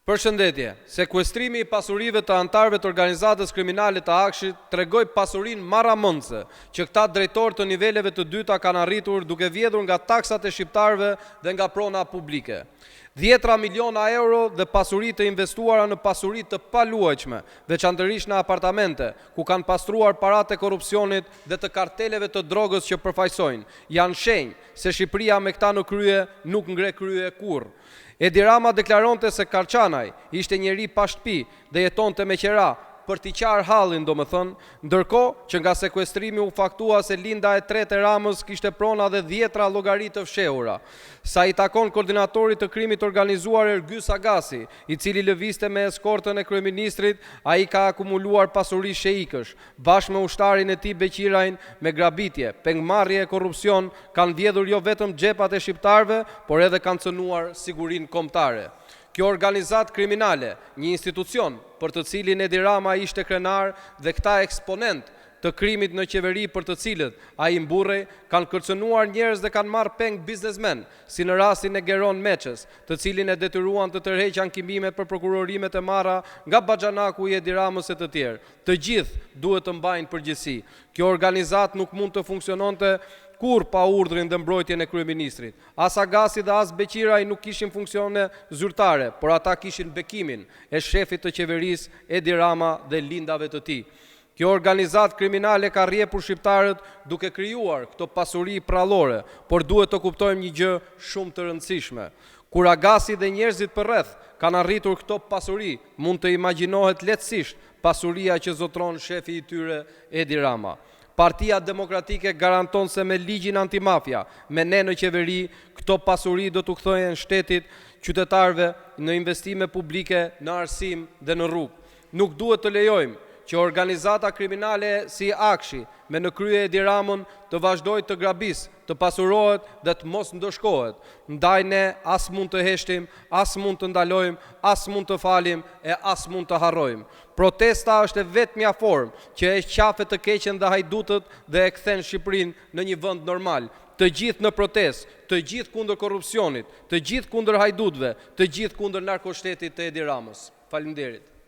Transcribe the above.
Përshëndetje, sekuestrimi i pasurive të antarëve të organizatës kriminale të Akshit tregoi pasurinë marramundse që këta drejtorë të niveleve të dyta kanë arritur duke vjedhur nga taksat e shqiptarëve dhe nga prona publike. 10 miliona euro dhe pasuri të investuara në pasuri të paluajtshme, veçanërisht në apartamente, ku kanë pastruar paratë e korrupsionit dhe të karteleve të drogës që përfaqësojnë, janë shenjë se Shqipëria me këta në krye nuk ngre krye kurrë. Edi Rama deklaronte se Karçanaj ishte njeri pa shtëpi dhe jetonte me qera për t'i qarë hallin, ndërkohë që nga sekuestrimi u faktua se linda e tretë e Ramës kishte prona dhe 10 llogari të fshehura. Sa i takon koordinatorit të krimit organizuar Ergys Agasi, i cili lëvizte me eskortën e kryeministrit, ai ka akumuluar pasuri sheikësh, bashkë me ushtarin e tij Beqirajin me grabitje, pengmarrje e korrupsion, kanë vjedhur jo vetëm xhepat e shqiptarëve, por edhe kanë cënuar sigurinë kombëtare. Kjo organizat kriminale, një institucion për të cilin Edi Rama ishte krenar dhe këta eksponent të krimit në qeveri për të cilët a i mburrej, kanë kërcënuar njerëz dhe kanë marrë peng biznesmen, si në rastin e Geron Meçës, të cilin e detyruan të tërheqë ankimimet për prokurorimet e marra nga Baxhanaku i Edi Ramës e të tjerë. Të gjithë duhet të mbajnë përgjegjësi. Kjo organizat nuk mund të funksiononte kur pa urdhrin dhe mbrojtjen e kryeministrit. As Agasi dhe as Beqiraj nuk kishin funksione zyrtare, por ata kishin bekimin e shefit të qeverisë Edi Rama dhe lindave të tij. Kjo organizat kriminale ka rrjepur shqiptarët duke krijuar këto pasuri prallore, por duhet të kuptojmë një gjë shumë të rëndësishme. Kur Agasi dhe njerëzit përreth kanë arritur këto pasuri, mund të imagjinohet lehtësisht pasuria që zotron shefi i tyre Edi Rama. Partia Demokratike garanton se me ligjin antimafia, me ne në qeveri, këto pasuri do t'u kthehen shtetit, qytetarëve në investime publike, në arsim dhe në rrugë. Nuk duhet të lejojmë që organizata kriminale si Akshi, me në krye Edi Ramën, të vazhdojë të grabisë, të pasurohet dhe të mos ndoshkohet. Ndaj ne as mund të heshtim, as mund të ndalojmë, as mund të falim e as mund të harrojmë. Protesta është vetmja formë që e qafet të keqen dhe hajdutët dhe e kthen Shqipërinë në një vend normal. Të gjithë në protestë, të gjithë kundër korrupsionit, të gjithë kundër hajdutëve, të gjithë kundër narkoshtetit të Edi Ramës. Faleminderit.